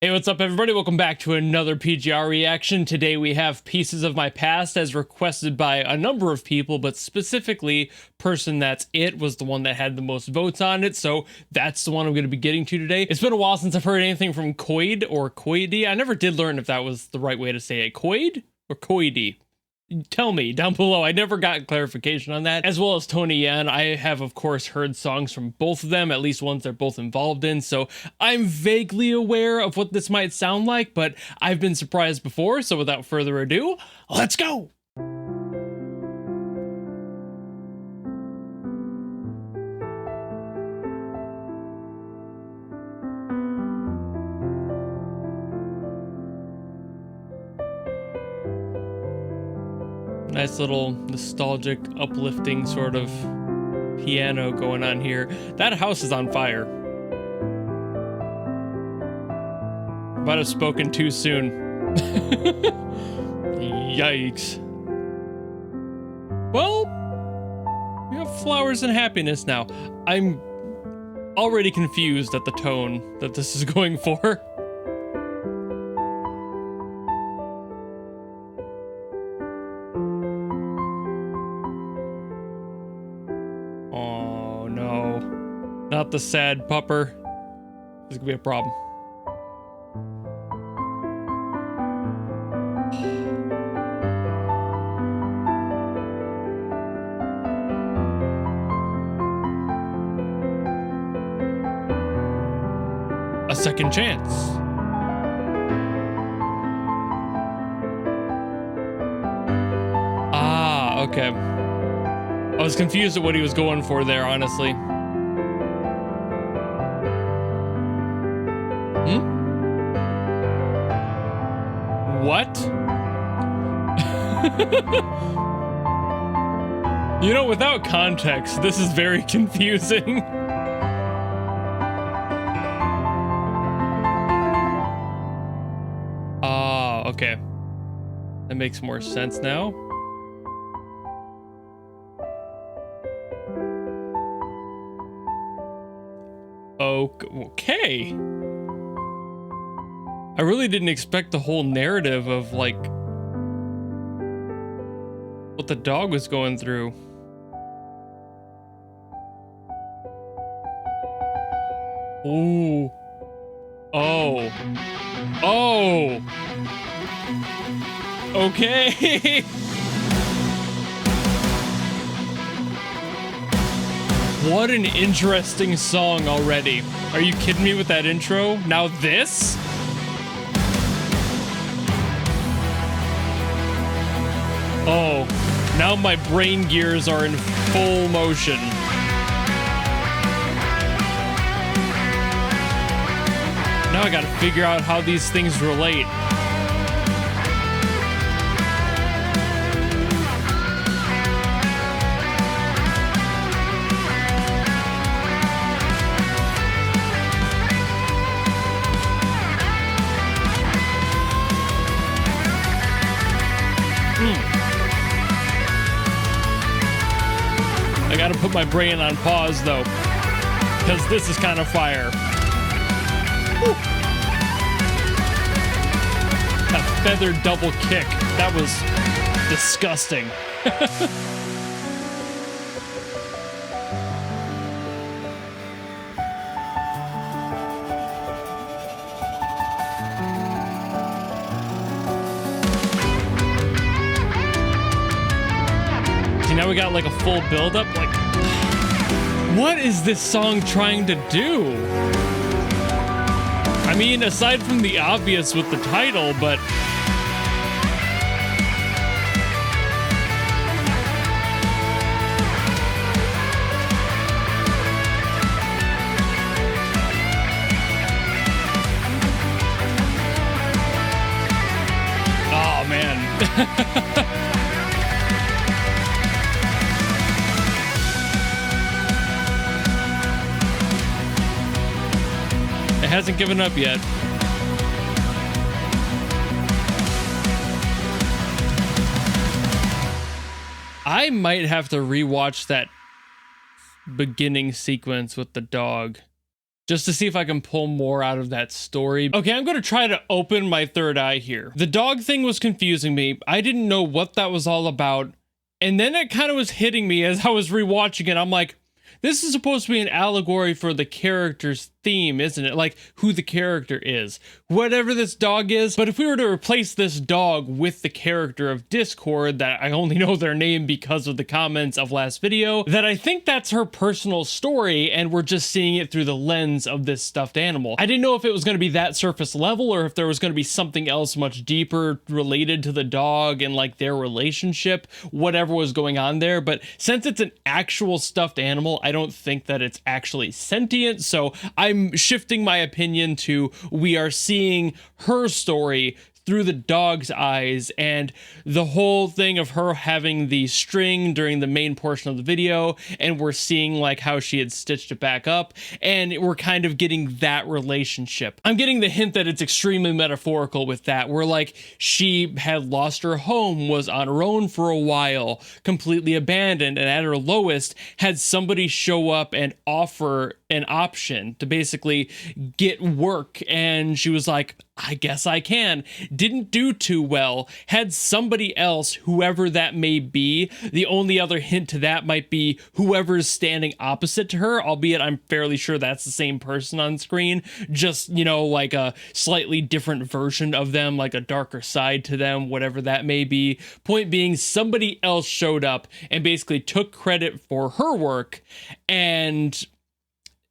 Hey, what's up, everybody? Welcome back to another PGR reaction. Today we have Pieces of My Past as requested by a number of people, but specifically, Person That's It was the one that had the most votes on it, so that's the one I'm going to be getting to today. It's been a while since I've heard anything from CoyDe or CoyDe. I never did learn if that was the right way to say it. CoyDe or CoyDe? Tell me down below. I never got clarification on that. As well as Tony Yan, I have of course heard songs from both of them, at least ones they're both involved in, so I'm vaguely aware of what this might sound like, but I've been surprised before, so without further ado, let's go! Nice little nostalgic, uplifting sort of piano going on here. That house is on fire. Might have spoken too soon. Yikes. Well, we have flowers and happiness now. I'm already confused at the tone that this is going for. Oh no, not the sad pupper. This is gonna be a problem. A second chance. Ah, okay. I was confused at what he was going for there, honestly. What? You know, without context, this is very confusing. Ah, okay. That makes more sense now. Okay. I really didn't expect the whole narrative of, like, what the dog was going through. Ooh. Oh. Oh. Okay. What an interesting song already. Are you kidding me with that intro? Now this? Oh, now my brain gears are in full motion. Now I gotta figure out how these things relate. I gotta put my brain on pause though, because this is kind of fire. Woo. A feathered double kick. That was disgusting. Now we got like a full build-up. Like, what is this song trying to do? I mean, aside from the obvious with the title, but oh man. It hasn't given up yet. I might have to rewatch that beginning sequence with the dog. just to see if I can pull more out of that story. Okay, I'm gonna try to open my third eye here. The dog thing was confusing me. I didn't know what that was all about. And then it kind of was hitting me as I was rewatching it. I'm like, this is supposed to be an allegory for the character's theme, isn't it? Like who the character is, whatever this dog is. But if we were to replace this dog with the character of Discord, that I only know their name because of the comments of last video, that I think that's her personal story and we're just seeing it through the lens of this stuffed animal. I didn't know if it was going to be that surface level or if there was going to be something else much deeper related to the dog and like their relationship, whatever was going on there. But since it's an actual stuffed animal, I don't think that it's actually sentient. So I'm shifting my opinion to we are seeing her story through the dog's eyes, and the whole thing of her having the string during the main portion of the video, and we're seeing like how she had stitched it back up, and we're kind of getting that relationship. I'm getting the hint that it's extremely metaphorical with that, where like she had lost her home, was on her own for a while, completely abandoned, and at her lowest had somebody show up and offer an option to basically get work, and she was like, I guess I can. Didn't do too well. Had somebody else, whoever that may be. The only other hint to that might be whoever's standing opposite to her, albeit I'm fairly sure that's the same person on screen. Just, you know, like a slightly different version of them, like a darker side to them, whatever that may be. Point being, somebody else showed up and basically took credit for her work, and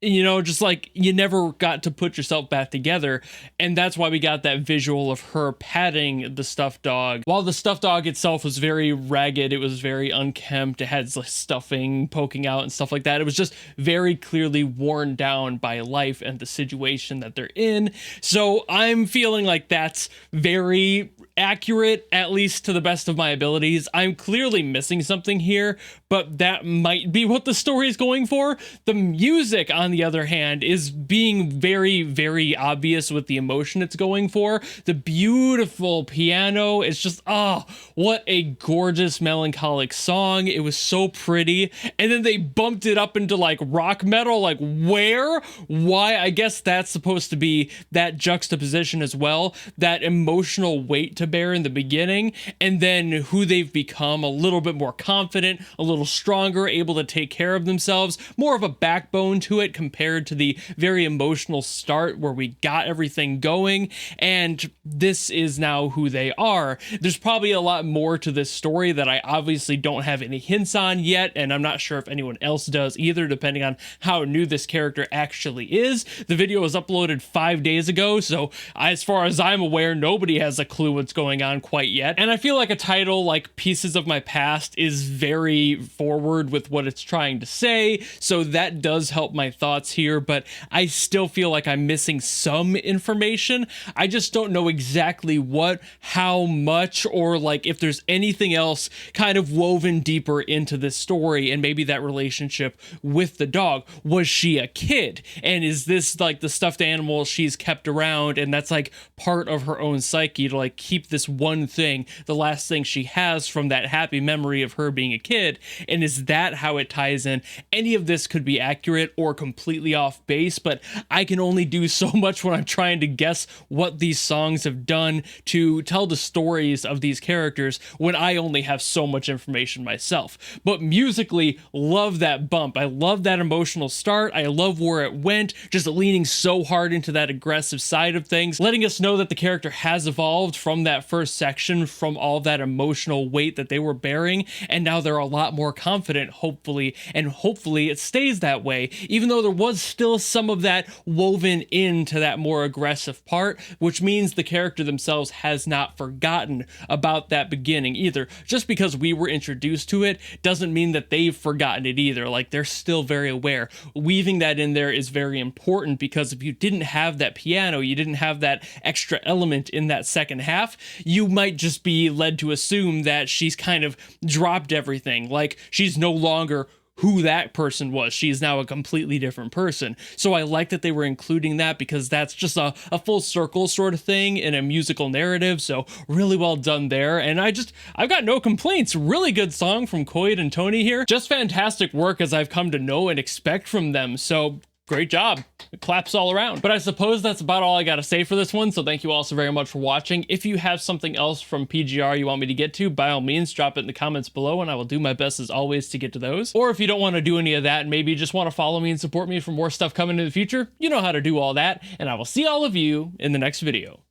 you know, just like you never got to put yourself back together. And that's why we got that visual of her patting the stuffed dog. While the stuffed dog itself was very ragged, it was very unkempt, it had like stuffing poking out and stuff like that. It was just very clearly worn down by life and the situation that they're in. So I'm feeling like that's very accurate, at least to the best of my abilities. I'm clearly missing something here, but that might be what the story is going for. The music, on the other hand, is being very, very obvious with the emotion it's going for. The beautiful piano, it's just, oh, what a gorgeous melancholic song. It was so pretty. And then they bumped it up into like rock metal, like where? Why? I guess that's supposed to be that juxtaposition as well, that emotional weight to bear in the beginning, and then who they've become, a little bit more confident, a little stronger, able to take care of themselves, more of a backbone to it compared to the very emotional start where we got everything going, and this is now who they are. There's probably a lot more to this story that I obviously don't have any hints on yet, and I'm not sure if anyone else does either, depending on how new this character actually is. The video was uploaded 5 days ago, so as far as I'm aware, nobody has a clue what's going on quite yet. And I feel like a title like Pieces of My Past is very forward with what it's trying to say, so that does help my thoughts here, but I still feel like I'm missing some information. I just don't know exactly what, how much, or like if there's anything else kind of woven deeper into this story, and maybe that relationship with the dog. Was she a kid? And is this like the stuffed animal she's kept around, and that's like part of her own psyche to like keep this one thing, the last thing she has from that happy memory of her being a kid? And is that how it ties in? Any of this could be accurate or completely off base, but I can only do so much when I'm trying to guess what these songs have done to tell the stories of these characters when I only have so much information myself. But musically, love that bump. I love that emotional start. I love where it went, just leaning so hard into that aggressive side of things, letting us know that the character has evolved from that first section, from all that emotional weight that they were bearing, and now they're a lot more confident, hopefully, and hopefully it stays that way, even though there was still some of that woven into that more aggressive part, which means the character themselves has not forgotten about that beginning either. Just because we were introduced to it doesn't mean that they've forgotten it either. Like, they're still very aware. Weaving that in there is very important, because if you didn't have that piano, you didn't have that extra element in that second half, you might just be led to assume that she's kind of dropped everything. Like, she's no longer who that person was. She's now a completely different person. So I like that they were including that, because that's just a full circle sort of thing in a musical narrative. So really well done there. And I've got no complaints. Really good song from CoyDe and Tony here. Just fantastic work, as I've come to know and expect from them. So great job. Claps all around. But I suppose that's about all I gotta say for this one, so thank you all so very much for watching. If you have something else from PGR you want me to get to, by all means, drop it in the comments below, and I will do my best as always to get to those. Or if you don't want to do any of that, and maybe you just want to follow me and support me for more stuff coming in the future, you know how to do all that, and I will see all of you in the next video.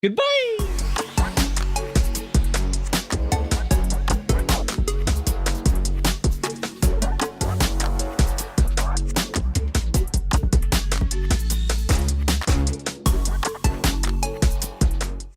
Goodbye!